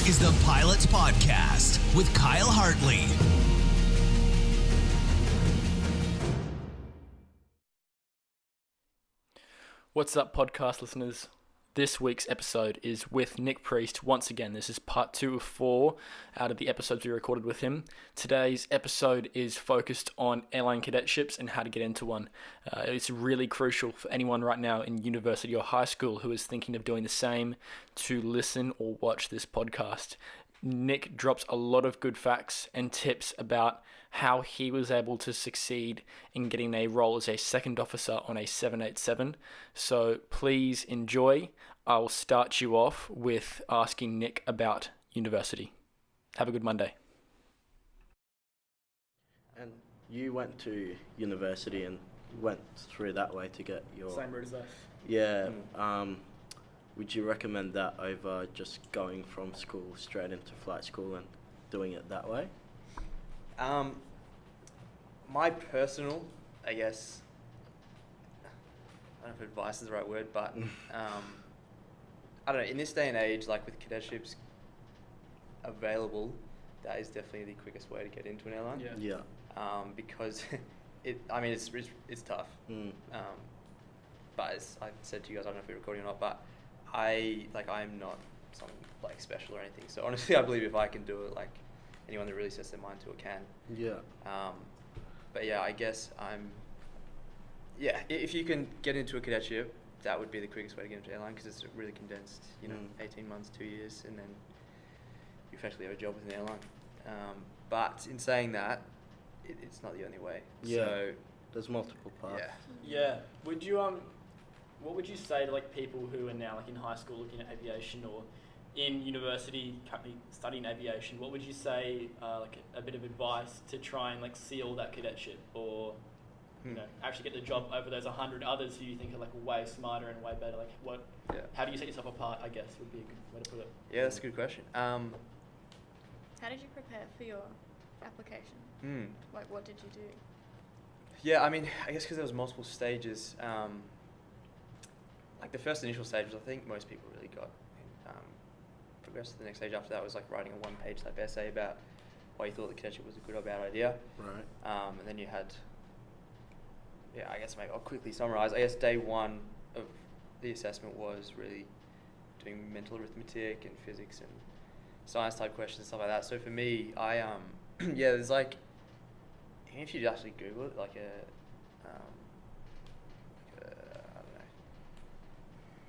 is the Pilots Podcast with Kyle Hartley. What's up, podcast listeners? This week's episode is with Nick Priest. Once again, this is part 2 of 4 out of the episodes we recorded with him. Today's episode is focused on airline cadetships and how to get into one. It's really crucial for anyone right now in university or high school who is thinking of doing the same to listen or watch this podcast. Nick drops a lot of good facts and tips about how he was able to succeed in getting a role as a second officer on a 787. So please enjoy. I'll start you off with asking Nick about university. Have a good Monday. And you went to university and went through that way to get your... Same route as us. Yeah. Would you recommend that over just going from school straight into flight school and doing it that way? My personal, I guess, I don't know if advice is the right word, but I don't know, in this day and age, like with cadetships available, that is definitely the quickest way to get into an airline. Yeah. Because it's tough. But as I said to you guys, I don't know if we're recording or not, but I'm not something like special or anything. So honestly, I believe if I can do it, like anyone that really sets their mind to it can. Yeah. But yeah, I guess if you can get into a cadetship, that would be the quickest way to get into airline because it's really condensed, 18 months, 2 years, and then you effectively have a job with an airline. But in saying that, it's not the only way. Yeah. So, there's multiple paths. Yeah. Would you what would you say to like people who are now like in high school looking at aviation or in university currently studying aviation? What would you say like a bit of advice to try and like seal that cadetship or actually get the job over those 100 others who you think are like way smarter and way better? Like how do you set yourself apart, I guess, would be a good way to put it. Yeah, that's a good question. How did you prepare for your application? Like, what did you do? Yeah, I mean, I guess because there was multiple stages. Like the first initial stages, I think most people really got. Progressed to the next stage after that was like writing a one-page type essay about why you thought the cadetship was a good or bad idea. Right. And then you had, I guess maybe I'll quickly summarize. I guess day one of the assessment was really doing mental arithmetic and physics and science type questions and stuff like that. So for me, I there's like, even if you actually Google it, like I don't know,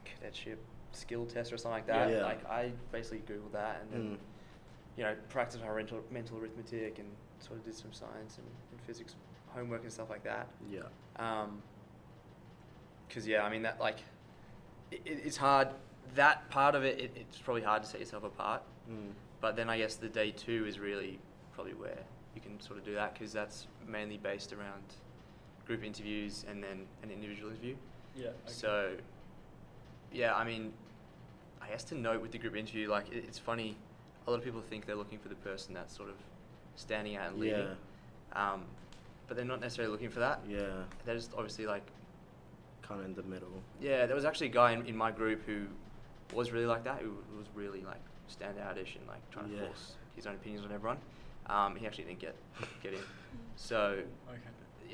cadetship skill test or something like that. Yeah. Like I basically Googled that and then, practiced my mental arithmetic and sort of did some science and physics homework and stuff like that. Yeah. Because I mean that like, it's hard. That part of it, it's probably hard to set yourself apart. But then I guess the day 2 is really probably where you can sort of do that because that's mainly based around group interviews and then an individual interview. Yeah. Okay. So, I mean, I guess to note with the group interview, like it's funny, a lot of people think they're looking for the person that's sort of standing out and leading. Yeah. But they're not necessarily looking for that. Yeah. They're just obviously like... Kind of in the middle. Yeah, there was actually a guy in my group who was really like that, who was really like standoutish and like trying to force his own opinions on everyone. He actually didn't get in. So,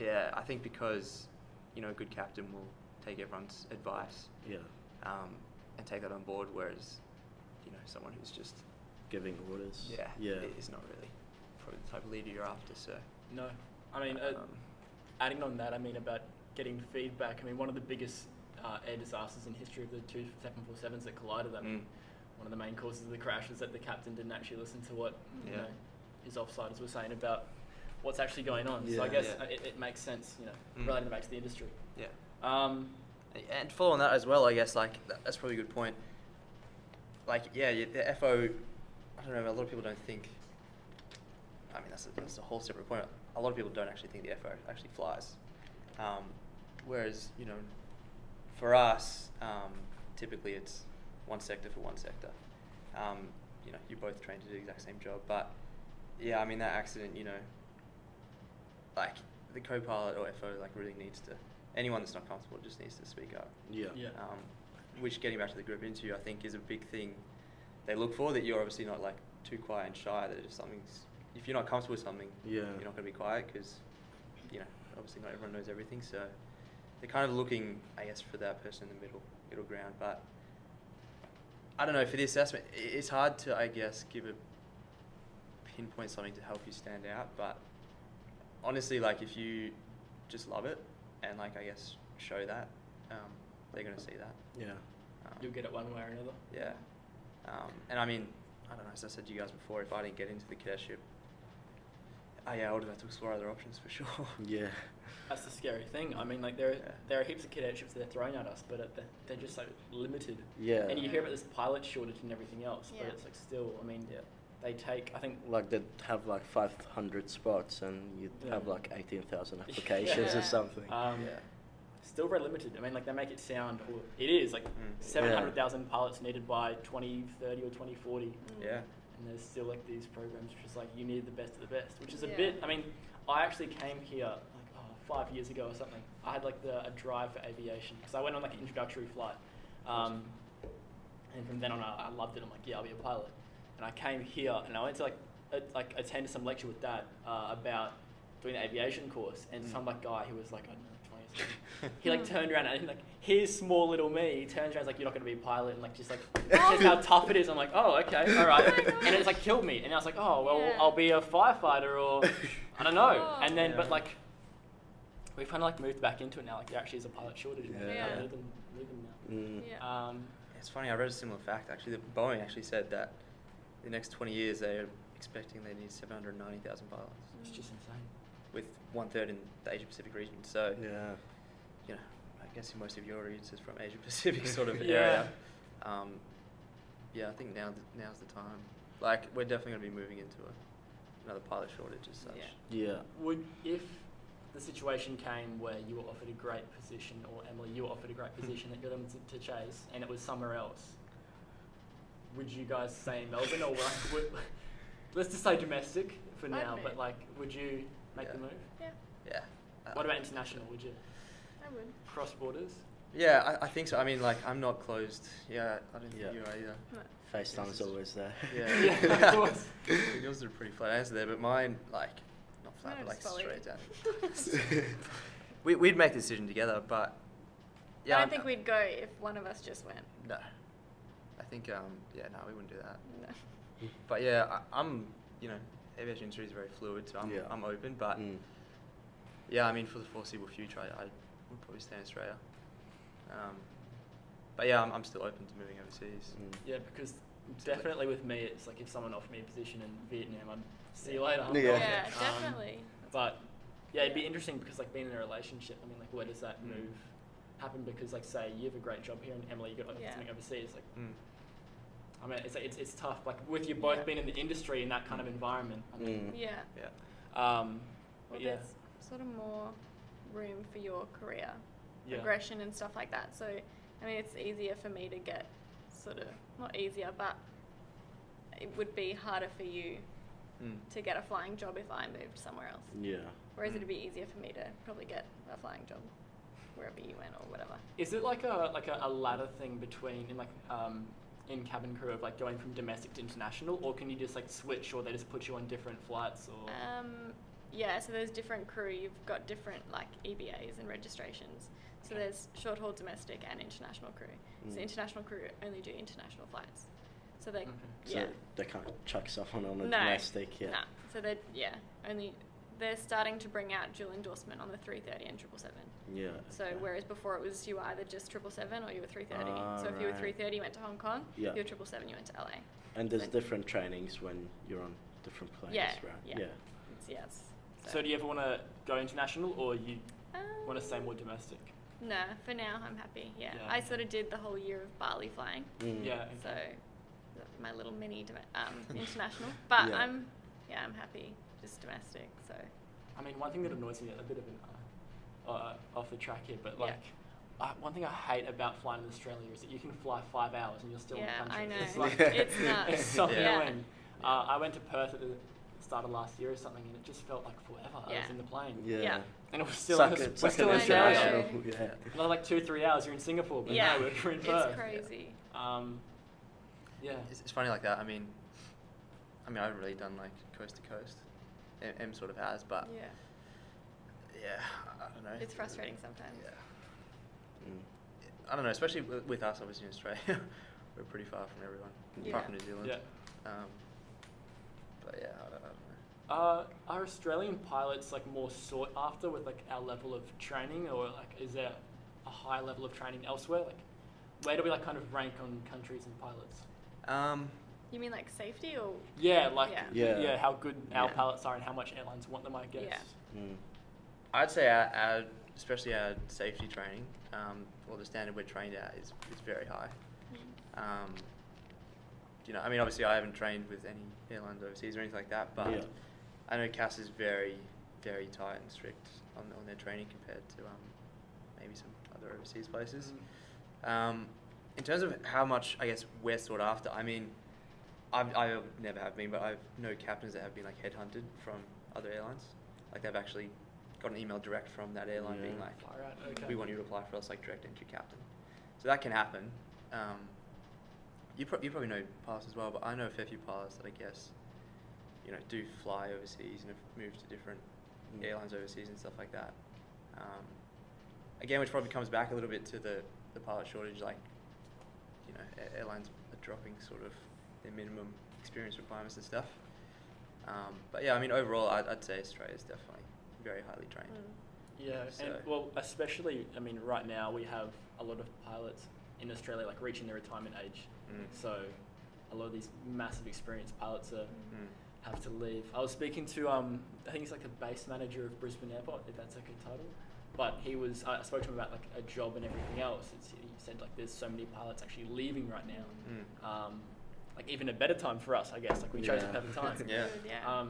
I think because, a good captain will take everyone's advice. Yeah. And take that on board, whereas, someone who's just giving orders. Yeah. Is not really probably the type of leader you're after. So No, I mean, adding on that, I mean about getting feedback. I mean, one of the biggest air disasters in history of the two 747s that collided. I mean, one of the main causes of the crash is that the captain didn't actually listen to what his offsiders were saying about what's actually going on. So I guess it makes sense, relating back to the industry. Yeah. And to follow on that as well, I guess, like, that's probably a good point. Like, the FO, I don't know, a lot of people don't think, I mean, that's a whole separate point. A lot of people don't actually think the FO actually flies. Whereas, for us, typically it's one sector for one sector. You're both trained to do the exact same job. But, I mean, that accident, like, the co-pilot or FO, like, really needs to, anyone that's not comfortable just needs to speak up. Yeah. Yeah. Which, getting back to the group interview, I think is a big thing they look for, that you're obviously not like too quiet and shy, that just something's, if you're not comfortable with something, Yeah. you're not going to be quiet, because, you know, obviously not everyone knows everything, so they're kind of looking, I guess, for that person in the middle ground. But I don't know, for the assessment, it's hard to, I guess, pinpoint something to help you stand out, but honestly, like, if you just love it and, like, I guess, show that, they're going to see that. Yeah. You'll get it one way or another. Yeah. And I mean, I don't know, as I said to you guys before, if I didn't get into the cadetship, I would have had to explore other options for sure. Yeah. That's the scary thing. I mean, like, there are heaps of cadetships that are thrown at us, but they're just so limited. Yeah. And you hear about this pilot shortage and everything else, but Yeah. it's like still, I mean, they take, I think, Like they'd have like 500 spots and you'd Yeah. have like 18,000 applications Yeah. or something. Yeah. still very limited. I mean, like, they make it sound, or it is, like, 700,000 pilots needed by 2030 or 2040. Yeah. And there's still, like, these programs which is like, you need the best of the best, which is a Yeah. bit, I mean, I actually came here, like, 5 years ago or something. I had, like, a drive for aviation, because I went on, like, an introductory flight. And from then on, I loved it. I'm like, yeah, I'll be a pilot. And I came here, and I went to, like, attend some lecture with Dad about doing the aviation course, and some, like, guy who was, like, I don't know, 20 or something, he, like, turned around, and, like, here's small little me, he turns around, he's like, you're not going to be a pilot, and, like, just how tough it is. I'm like, oh, okay, all right. And it's, like, killed me. And I was like, oh, well, Yeah. I'll be a firefighter, or, I don't know. Oh. And then, Yeah. but, like, we've kind of, like, moved back into it now. Like, there actually is a pilot shortage. And Yeah. I need them now. Yeah. It's funny, I read a similar fact, actually. That Boeing actually said that the next 20 years they're expecting they need 790,000 pilots, It's just insane. with 1/3 in the Asia Pacific region. So, Yeah. you know, I guess most of your audience is from Asia Pacific sort of Yeah. area. Yeah, I think now's the time. Like, we're definitely going to be moving into another pilot shortage as such. Yeah. Yeah. Would, if the situation came where you were offered a great position, or Emily, you were offered a great position that you're them to chase, and it was somewhere else, would you guys stay in Melbourne, or let's just say domestic for I'd now, move. but, like, would you make the Yeah. move? Yeah, Yeah. What about international? Would you I would. cross borders? Yeah, I think so. I mean, like, I'm not closed. Yeah, I don't think Yeah. you are either. No. FaceTime's always there. Yeah. Yeah, of course. Yours are a pretty flat answer there, but mine, like, not flat, Mine but, like, is solid. straight down. We'd make the decision together, but yeah. I don't think we'd go if one of us just went. No. I think, no, we wouldn't do that. No. But yeah, I'm, you know, aviation industry is very fluid, so Yeah. I'm open. But yeah, I mean, for the foreseeable future, I would probably stay in Australia. But yeah, I'm still open to moving overseas. Yeah, because definitely with me, it's like if someone offered me a position in Vietnam, I'd see you later. I'm Yeah. gone. Yeah, definitely. But yeah, it'd be interesting because, like, being in a relationship, I mean, like, where does that Mm. move happen? Because, like, say you have a great job here, and Emily, you got like Yeah. something overseas. Like, Mm. I mean, it's tough. Like, with you both Yeah. being in the industry in that kind of environment. I mean, Yeah. Yeah. Well, but yeah, there's sort of more room for your career yeah. progression and stuff like that. So, I mean, it's easier for me to get sort of, not easier, but it would be harder for you Mm. to get a flying job if I moved somewhere else. Yeah. Whereas Mm. it'd be easier for me to probably get a flying job wherever you went or whatever. Is it like a ladder thing between in cabin crew of, like, going from domestic to international, or can you just, like, switch, or they just put you on different flights, or? Yeah, so there's different crew. You've got different, like, EBAs and registrations. So there's short haul domestic and international crew. So international crew only do international flights. So they, Okay. So yeah. they can't chuck someone on a No, domestic. Yeah. Nah. So they're starting to bring out dual endorsement on the 330 and 777. Yeah. So okay. whereas before it was you were either just 777 or you were 330. Ah, So if you were right. 330, you went to Hong Kong. Yeah. If you were 777, you went to LA. And there's then- different trainings when you're on different planes, Yeah, right? yeah. Yes. So do you ever want to go international, or you Um, want to stay more domestic? No, for now I'm happy. Yeah. Yeah. I sort of did the whole year of Bali flying. Yeah. So my little mini international. But Yeah. I'm happy just domestic. So I mean, one thing that annoys me, a bit of an off the track here, but, Yeah. like, one thing I hate about flying in Australia is that you can fly 5 hours and you're still in the yeah, country. I know. It's like, It's nuts. it's so Yeah. annoying. I went to Perth at the start of last year or something, and it just felt like forever. I Yeah. was in the plane, Yeah. Yeah. and it was still Suck we're it, suck still it in I know. Australia. international. Yeah. Another, like, 2-3 hours, you're in Singapore, but Yeah. no, we're in It's Perth. crazy. Yeah. It's funny like that. I mean, I haven't really done like coast to coast. M sort of has, but yeah, I don't know. It's frustrating sometimes. Yeah. Mm. I don't know, especially with us, obviously in Australia, we're pretty far from everyone, apart from New Zealand. Yeah. But yeah, I don't know. Are Australian pilots like more sought after with like our level of training, or like is there a high level of training elsewhere? Like, where do we like kind of rank on countries and pilots? You mean like safety or? Yeah, like Yeah. how good our Yeah. pilots are and how much airlines want them, I guess. Yeah. Mm. I'd say our especially our safety training, or the standard we're trained at is very high. Obviously I haven't trained with any airlines overseas or anything like that, but Yeah. I know CAS is very, very tight and strict on their training compared to maybe some other overseas places. In terms of how much, I guess, we're sought after, I never have been, but I know captains that have been like headhunted from other airlines. Like they've actually got an email direct from that airline being like, Far out, okay. we want you to apply for us like direct entry captain. So that can happen. You probably know pilots as well, but I know a fair few pilots that I guess, do fly overseas and have moved to different airlines overseas and stuff like that. Again, which probably comes back a little bit to the pilot shortage, like, airlines are dropping sort of their minimum experience requirements and stuff. But yeah, overall, I'd say Australia is definitely very highly trained. Yeah, So- and well, especially, right now we have a lot of pilots in Australia like reaching their retirement age. So a lot of these massive experienced pilots have to leave. I was speaking to, I think he's like the base manager of Brisbane Airport, if that's like a title. But I spoke to him about like a job and everything else. He said like there's so many pilots actually leaving right now. Like even a better time for us, I guess. Like we chose a perfect time. Yeah. Good, yeah.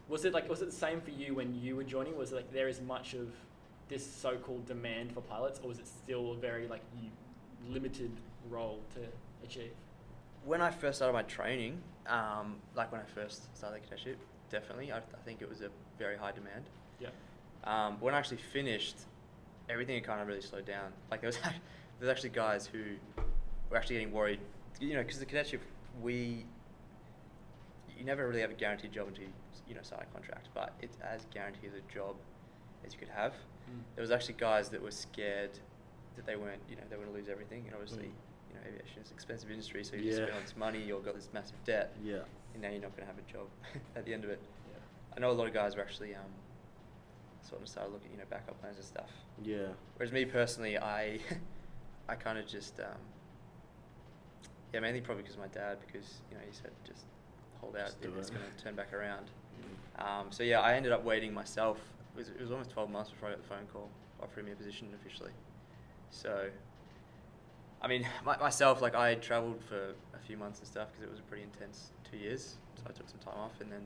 Was it the same for you when you were joining? Was it like there is much of this so-called demand for pilots, or was it still a very like limited role to achieve? When I first started my training, like when I first started the cadetship, definitely, I think it was a very high demand. Yeah. When I actually finished, everything had kind of really slowed down. Like there's actually guys who were actually getting worried, because the cadetship, you never really have a guaranteed job until you sign a contract, but it's as guaranteed a job as you could have. There was actually guys that were scared that they weren't, they were going to lose everything, and obviously, aviation is an expensive industry, so you just spend all this money, you've got this massive debt, Yeah. and now you're not going to have a job at the end of it. Yeah. I know a lot of guys were actually sort of started looking, backup plans and stuff. Yeah. Whereas me personally, I kind of just, mainly probably because of my dad, because, he said just hold out, Just do it's it. going to turn back around. So yeah, I ended up waiting myself. It was almost 12 months before I got the phone call offering me a position officially. So, myself, like I travelled for a few months and stuff because it was a pretty intense 2 years. So I took some time off and then,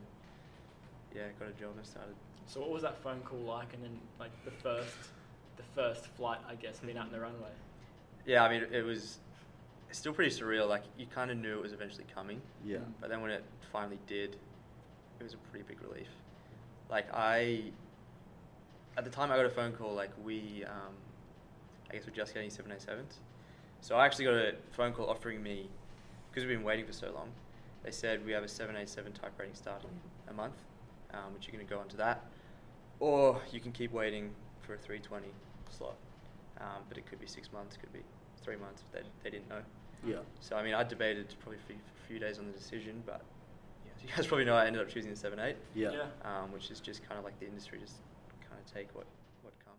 got a job and started. So what was that phone call like, and then like the first flight, I guess, being out in the runway? Yeah, it was still pretty surreal. Like you kind of knew it was eventually coming. Yeah. But then when it finally did, it was a pretty big relief. Like at the time I got a phone call, like we, I guess we're just getting 787s. So I actually got a phone call offering me, because we've been waiting for so long, they said we have a 787 type rating starting in a month, which you're going to go onto that, or you can keep waiting for a 320 slot. But it could be 6 months, could be 3 months, they didn't know. Yeah. So I debated probably for a few days on the decision, but as you guys probably know, I ended up choosing the 78. Yeah. Which is just kind of like the industry, just kind of take what comes.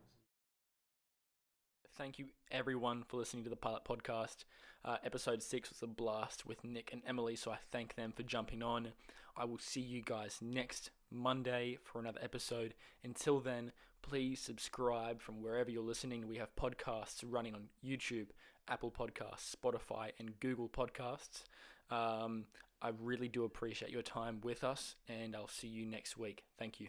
Thank you everyone for listening to the Pilot Podcast. Episode 6 was a blast with Nick and Emily, so I thank them for jumping on. I will see you guys next Monday for another episode. Until then, please subscribe from wherever you're listening. We have podcasts running on YouTube, Apple Podcasts, Spotify, and Google Podcasts. I really do appreciate your time with us, and I'll see you next week. Thank you.